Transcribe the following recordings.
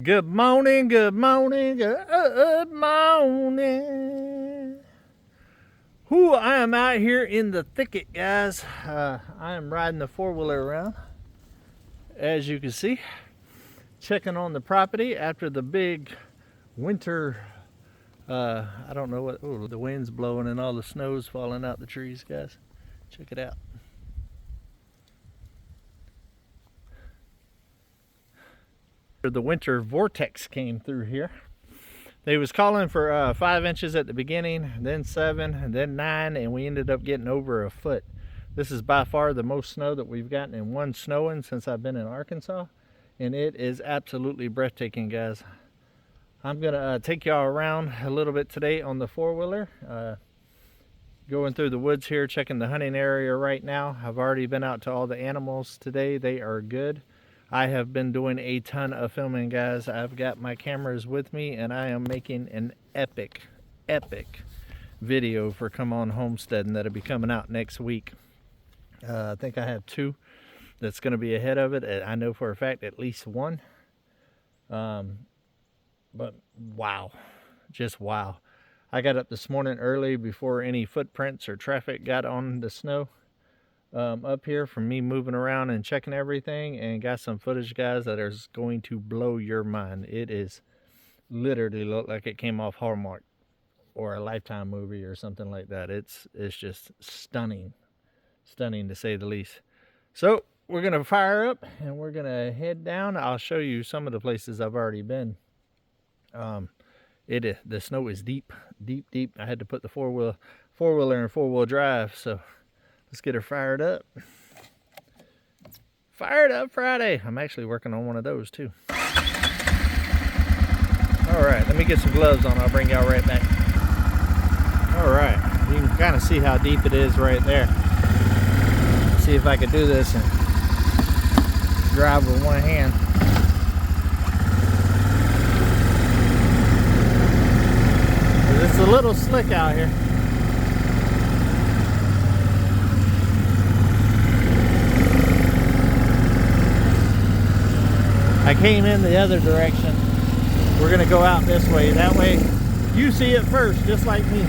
Good morning, good morning, good morning. Whoo, I am out here in the thicket, guys. I am riding the four-wheeler around, as you can see, checking on the property after the big winter, I don't know what, oh, the wind's blowing and all the snow's falling out the trees, guys. Check it out. The winter vortex came through here. They was calling for 5 inches at the beginning, then 7, and then 9, and we ended up getting over a foot. This is by far the most snow that we've gotten in one snowing since I've been in Arkansas, and it is absolutely breathtaking, guys. I'm gonna take y'all around a little bit today on the four-wheeler, going through the woods here, checking the hunting area right now. I've already been out to all the animals today. They are good. I have been doing a ton of filming, guys. I've got my cameras with me and I am making an epic video for Come On Homesteading that'll be coming out next week. I think I have 2 that's going to be ahead of it. I know for a fact at least 1. But wow, just wow. I got up this morning early before any footprints or traffic got on the snow. Up here from me moving around and checking everything, and got some footage, guys, that is going to blow your mind. It is literally look like it came off Hallmark or a Lifetime movie or something like that. It's just stunning to say the least. So we're gonna fire up and we're gonna head down. I'll show you some of the places I've already been. The snow is deep. I had to put the four-wheeler in 4-wheel drive, so let's get her fired up. Fired up Friday. I'm actually working on one of those too. All right, let me get some gloves on. I'll bring y'all right back. All right, you can kind of see how deep it is right there. See if I could do this and drive with one hand. It's a little slick out here. I came in the other direction. We're gonna go out this way. That way you see it first, just like me.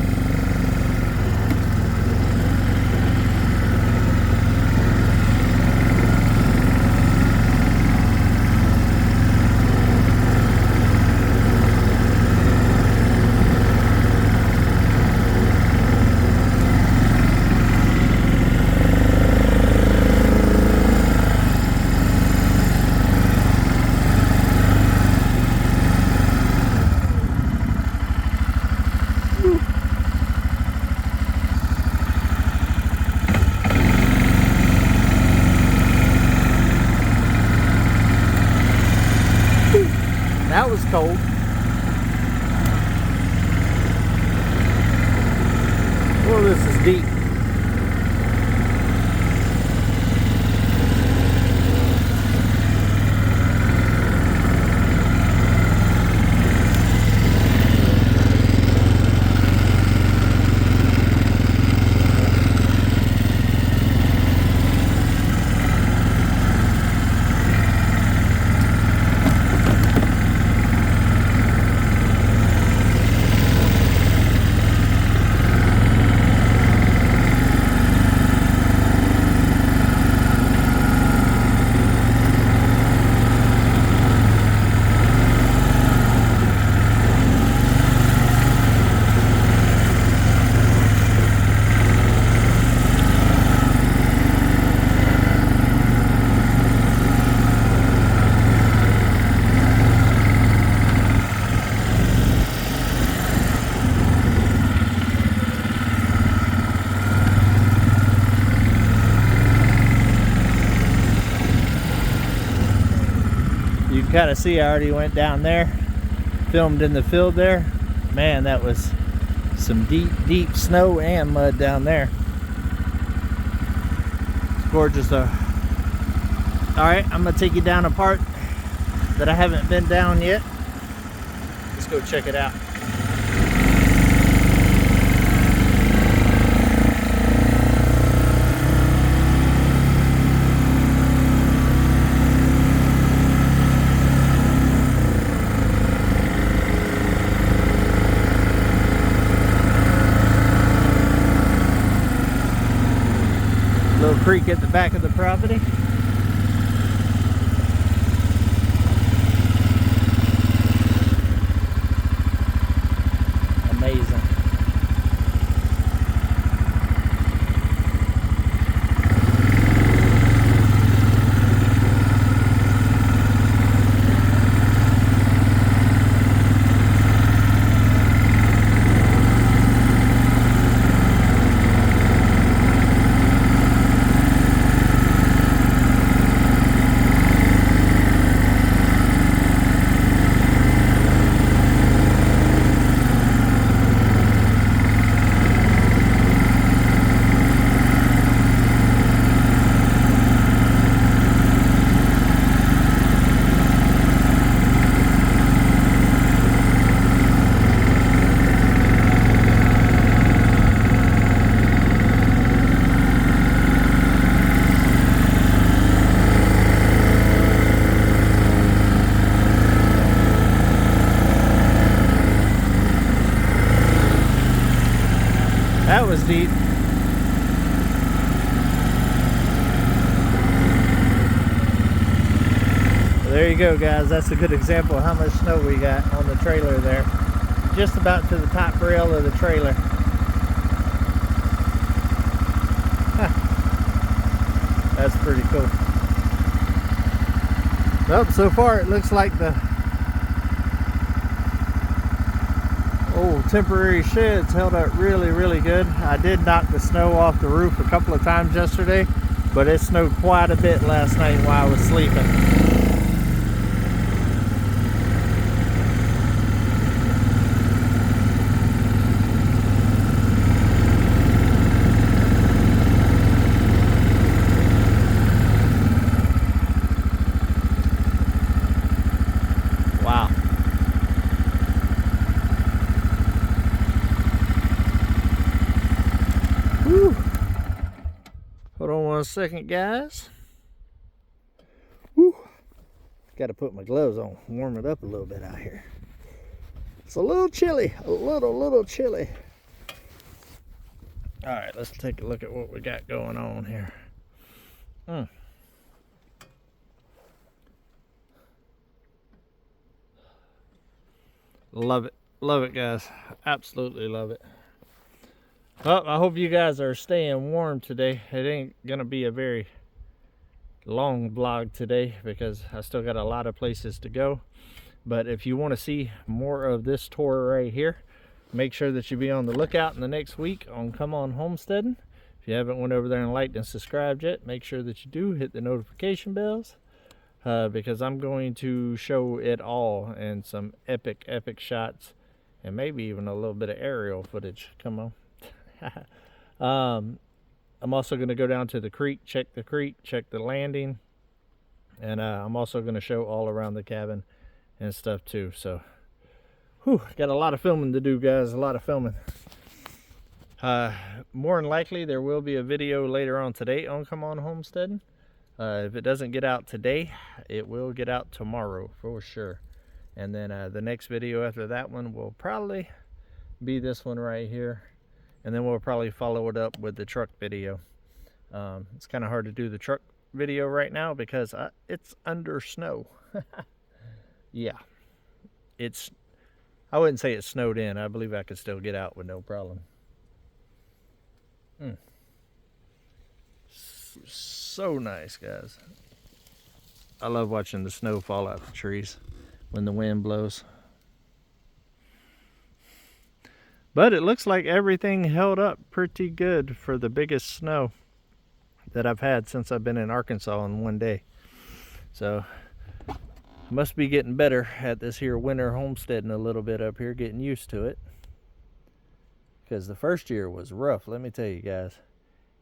That was cold. Well, this is deep. You can kind of see I already went down there, filmed in the field there. Man, that was some deep snow and mud down there. It's gorgeous though. All right, I'm gonna take you down a part that I haven't been down yet. Let's go check it out. creek at the back of the property. Amazing. That was deep. Well, there you go, guys. That's a good example of how much snow we got on the trailer there. Just about to the top rail of the trailer. That's pretty cool. Well, so far it looks like the old temporary sheds held up really good. I did knock the snow off the roof a couple of times yesterday, but it snowed quite a bit last night while I was sleeping. Wow. Whew. Hold on one second, guys. Whew. Got to put my gloves on, warm it up a little bit out here. It's a little chilly, a little chilly. All right, let's take a look at what we got going on here. Love it, guys. Absolutely love it. Well, I hope you guys are staying warm today. It ain't gonna be a very long vlog today because I still got a lot of places to go. But if you want to see more of this tour right here, make sure that you be on the lookout in the next week on Come On Homesteading. If you haven't went over there and liked and subscribed yet, make sure that you do hit the notification bells, because I'm going to show it all and some epic shots, and maybe even a little bit of aerial footage. Come on. I'm also going to go down to the creek, check the landing, and I'm also going to show all around the cabin and stuff too. So got a lot of filming to do, guys. A lot of filming. More than likely there will be a video later on today on Come On Homesteading. If it doesn't get out today, it will get out tomorrow for sure. And then the next video after that one will probably be this one right here. And then we'll probably follow it up with the truck video. It's kind of hard to do the truck video right now because it's under snow. Yeah, I wouldn't say it snowed in. I believe I could still get out with no problem. So nice, guys. I love watching the snow fall out the trees when the wind blows. But it looks like everything held up pretty good for the biggest snow that I've had since I've been in Arkansas in one day. So must be getting better at this here winter homesteading a little bit up here, getting used to it. Because the first year was rough, let me tell you guys.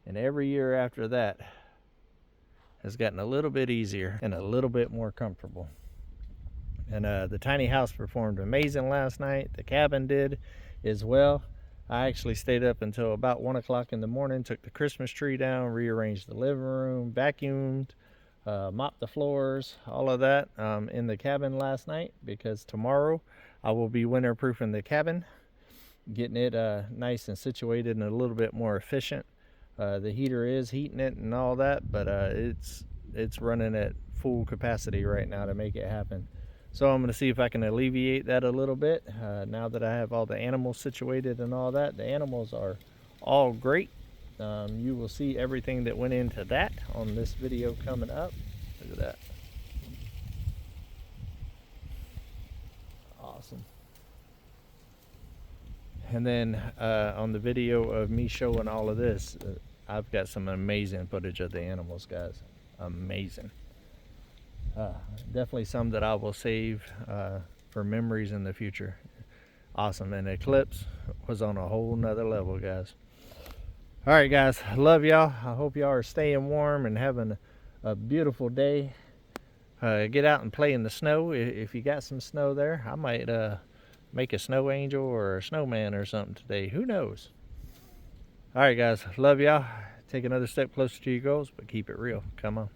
And every year after that has gotten a little bit easier and a little bit more comfortable. And the tiny house performed amazing last night. The cabin did as well. I actually stayed up until about 1 o'clock in the morning, took the Christmas tree down, rearranged the living room, vacuumed, mopped the floors, all of that in the cabin last night, because tomorrow I will be winterproofing the cabin, getting it nice and situated and a little bit more efficient The heater is heating it and all that, but it's running at full capacity right now to make it happen. So I'm going to see if I can alleviate that a little bit now that I have all the animals situated and all that. The animals are all great. You will see everything that went into that on this video coming up. Look at that. Awesome. And then on the video of me showing all of this, I've got some amazing footage of the animals, guys. Amazing. Definitely some that I will save for memories in the future. Awesome. And the eclipse was on a whole nother level, guys. All right, guys, I love y'all. I hope y'all are staying warm and having a beautiful day. Get out and play in the snow if you got some snow there. I might make a snow angel or a snowman or something today. Who knows? All right, guys, love y'all. Take another step closer to your goals, but keep it real. Come on.